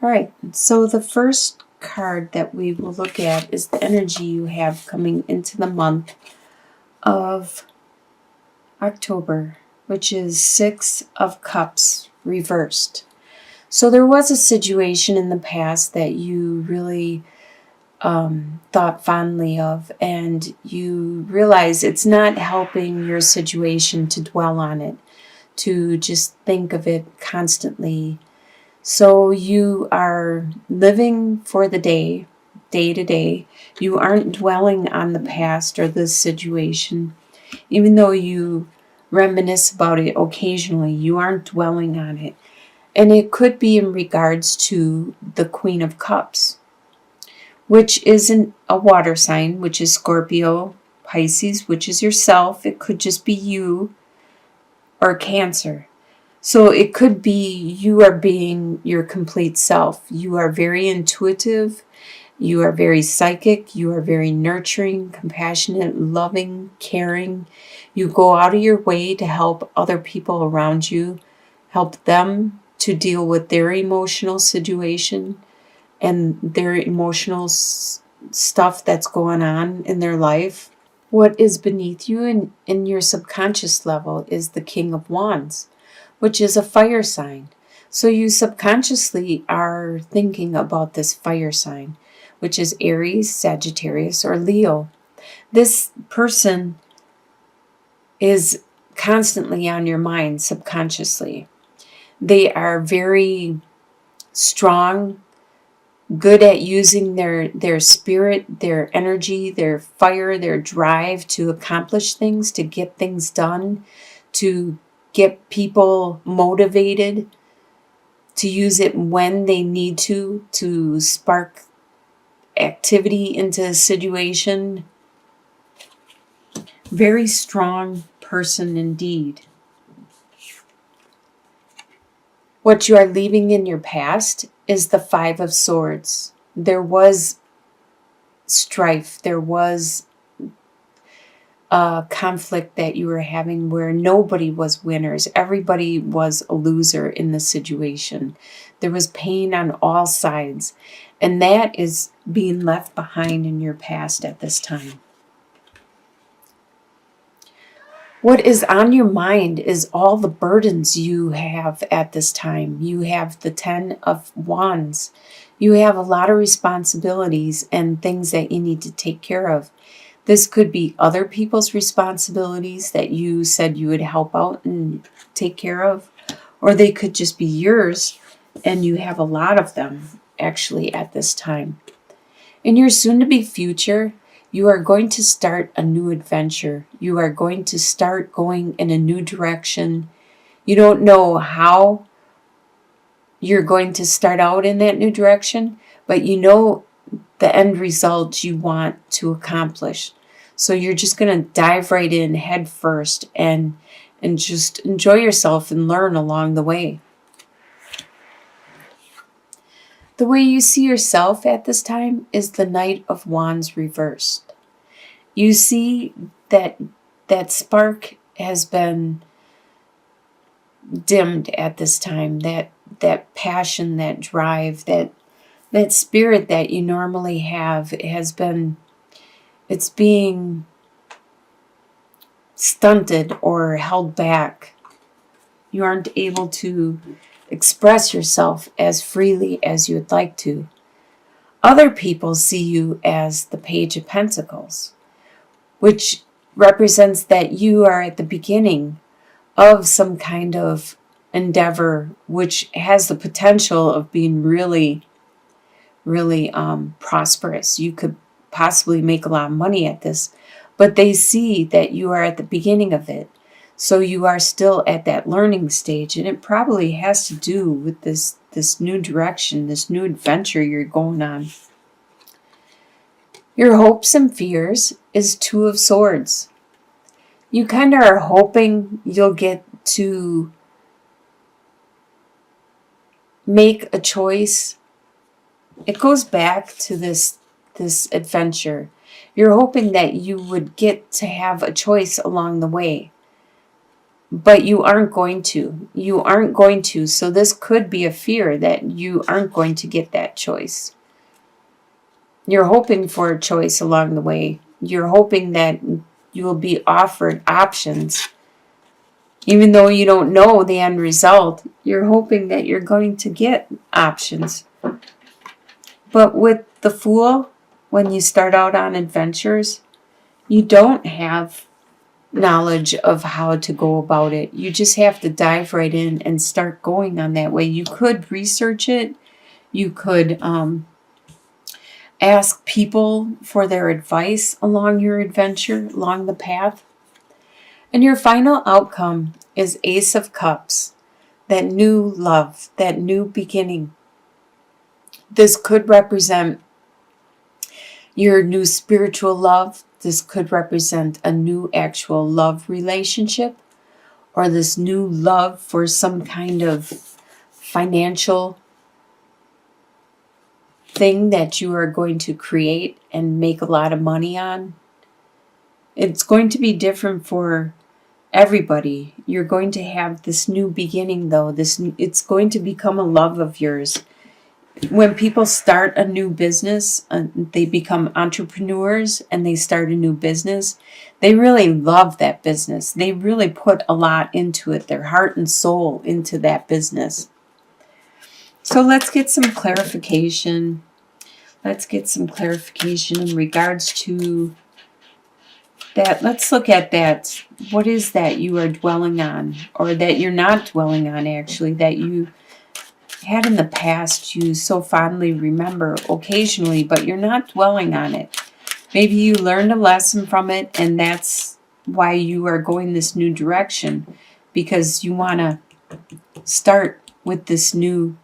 All right, so the first card that we will look at is the energy you have coming into the month of October, which is Six of Cups reversed. So there was a situation in the past that you really thought fondly of, and you realize it's not helping your situation to dwell on it, to just think of it constantly. So you are living for the day, day to day. You aren't dwelling on the past or the situation. Even though you reminisce about it occasionally, you aren't dwelling on it. And it could be in regards to the Queen of Cups, which isn't a water sign, which is Scorpio, Pisces, which is yourself. It could just be you, or Cancer. So it could be you are being your complete self. You are very intuitive. You are very psychic. You are very nurturing, compassionate, loving, caring. You go out of your way to help other people around you, help them to deal with their emotional situation and their emotional stuff that's going on in their life. What is beneath you in your subconscious level is the King of Wands, which is a fire sign. So you subconsciously are thinking about this fire sign, which is Aries, Sagittarius, or Leo. This person is constantly on your mind subconsciously. They are very strong, good at using their spirit, their energy, their fire, their drive to accomplish things, to get things done, to get people motivated, to use it when they need to spark activity into a situation. Very strong person indeed. What you are leaving in your past is the Five of Swords. There was strife. There was a conflict that you were having where nobody was winners. Everybody was a loser in the situation. There was pain on all sides. And that is being left behind in your past at this time. What is on your mind is all the burdens you have at this time. You have the Ten of Wands. You have a lot of responsibilities and things that you need to take care of. This could be other people's responsibilities that you said you would help out and take care of, or they could just be yours, and you have a lot of them actually at this time. In your soon-to-be future, you are going to start a new adventure. You are going to start going in a new direction. You don't know how you're going to start out in that new direction, but you know the end result you want to accomplish. So you're just going to dive right in head first and just enjoy yourself and learn along the way. The way you see yourself at this time is the Knight of Wands reversed. You see that spark has been dimmed at this time, that passion, that drive, that spirit that you normally have it's being stunted or held back. You aren't able to express yourself as freely as you would like to. Other people see you as the Page of Pentacles, which represents that you are at the beginning of some kind of endeavor which has the potential of being really, really prosperous. You could possibly make a lot of money at this, but they see that you are at the beginning of it. So you are still at that learning stage, and it probably has to do with this new direction, this new adventure you're going on. Your hopes and fears is Two of Swords. You kind of are hoping you'll get to make a choice. It goes back to this adventure. You're hoping that you would get to have a choice along the way. but you aren't going to. You aren't going to. So this could be a fear that you aren't going to get that choice. You're hoping for a choice along the way. You're hoping that you will be offered options. Even though you don't know the end result, you're hoping that you're going to get options. But with the Fool, when you start out on adventures, you don't have knowledge of how to go about it. You just have to dive right in and start going on that way. You could research it. You could ask people for their advice along your adventure, along the path. And your final outcome is Ace of Cups, that new love, that new beginning. This could represent your new spiritual love. This could represent a new actual love relationship, or this new love for some kind of financial thing that you are going to create and make a lot of money on. It's going to be different for everybody. You're going to have this new beginning, though. It's going to become a love of yours. When people start a new business, they become entrepreneurs and they start a new business, they really love that business. They really put a lot into it, their heart and soul into that business. So let's get some clarification. Let's get some clarification in regards to that. Let's look at that. What is that you are dwelling on, or that you're not dwelling on, actually, that you had in the past, you so fondly remember occasionally, but you're not dwelling on it. Maybe you learned a lesson from it, and that's why you are going this new direction, because you want to start with this new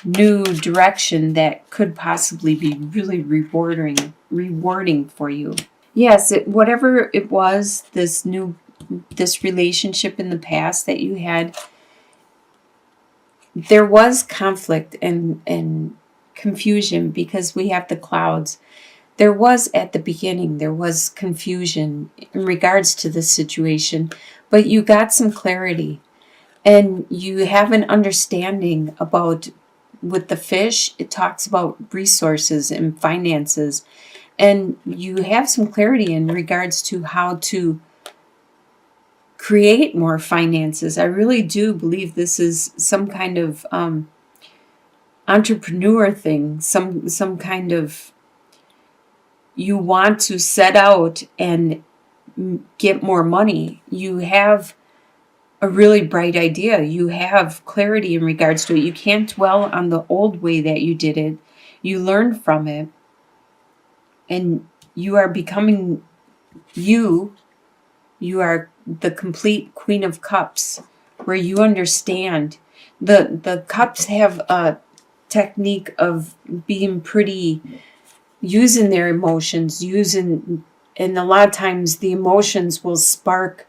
direction that could possibly be really rewarding for you. Yes, whatever it was, this relationship in the past that you had, there was conflict and confusion, because we have the clouds. There was, at the beginning, there was confusion in regards to this situation, but you got some clarity, and you have an understanding about, with the fish, it talks about resources and finances, and you have some clarity in regards to how to create more finances. I really do believe this is some kind of entrepreneur thing, some kind of, you want to set out and get more money. You have a really bright idea. You have clarity in regards to it. You can't dwell on the old way that you did it. You learn from it, and you are becoming you. You are the complete Queen of Cups, where you understand. The cups have a technique of being pretty, using their emotions, and a lot of times the emotions will spark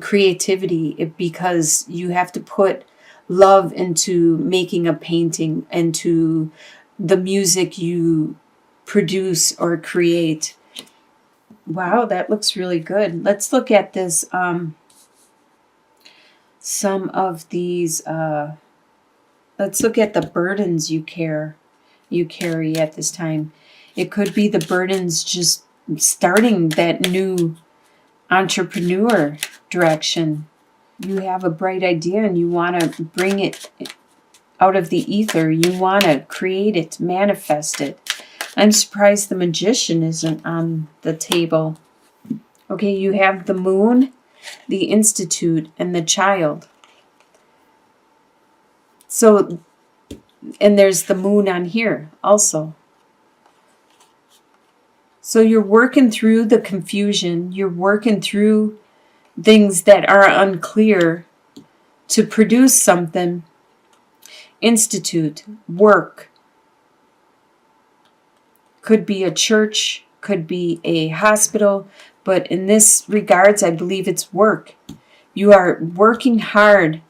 creativity, because you have to put love into making a painting, into the music you produce or create. Wow, that looks really good. Let's look at this. Some of these. Let's look at the burdens you carry at this time. It could be the burdens just starting that new entrepreneur direction. You have a bright idea and you want to bring it out of the ether. You want to create it, manifest it. I'm surprised the Magician isn't on the table. Okay, you have the Moon, the Institute, and the Child. So, and there's the Moon on here also. So you're working through the confusion. You're working through things that are unclear to produce something. Institute, work. Could be a church, could be a hospital, but in this regards, I believe it's work. You are working hard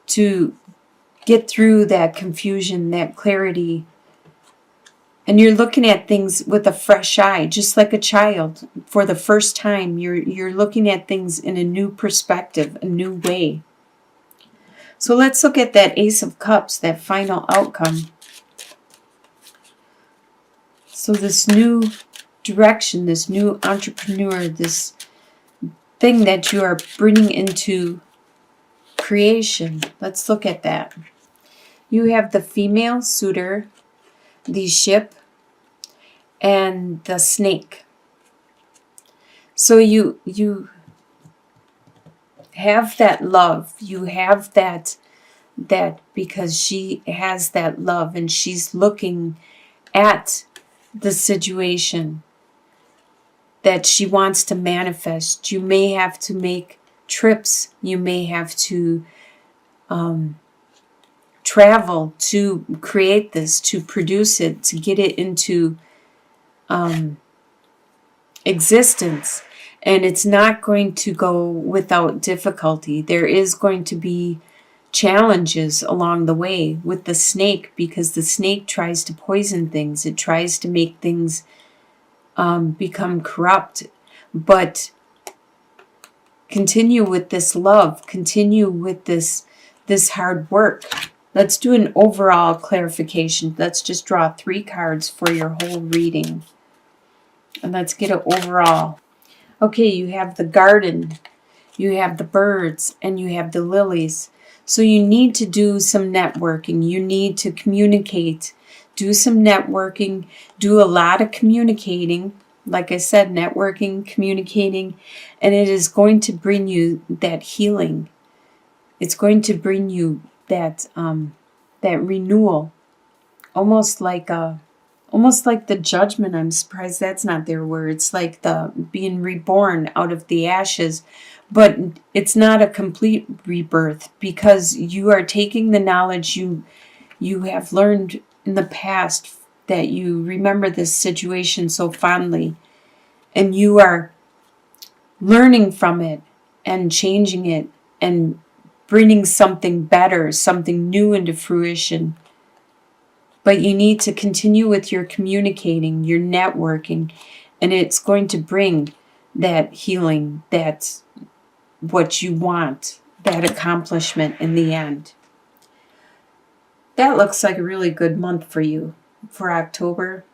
to get through that confusion, that clarity, And you're looking at things with a fresh eye, just like a child. For the first time, you're looking at things in a new perspective, a new way. So let's look at that Ace of Cups, that final outcome. So this new direction, this new entrepreneur, this thing that you are bringing into creation. Let's look at that. You have the female suitor, the ship, and the snake. So you have that love. You have that because she has that love and she's looking at the situation that she wants to manifest. You may have to make trips. You may have to travel to create this, to produce it, to get it into existence. And it's not going to go without difficulty. There is going to be challenges along the way with the snake, because the snake tries to poison things. It tries to make things become corrupt. But continue with this love. Continue with this hard work. Let's do an overall clarification. Let's just draw 3 cards for your whole reading. And let's get it overall. Okay, you have the garden, you have the birds, and you have the lilies. So you need to do some networking. You need to communicate. Do some networking. Do a lot of communicating. Like I said, networking, communicating. And it is going to bring you that healing. It's going to bring you that renewal. Almost like the judgment. I'm surprised that's not their word. It's like the being reborn out of the ashes. But it's not a complete rebirth, because you are taking the knowledge you have learned in the past, that you remember this situation so fondly, and you are learning from it and changing it and bringing something better, something new into fruition. But you need to continue with your communicating, your networking, and it's going to bring that healing, that what you want, that accomplishment in the end. That looks like a really good month for you, for October,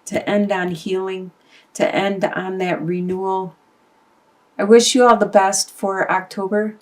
to end on healing, to end on that renewal. I wish you all the best for October.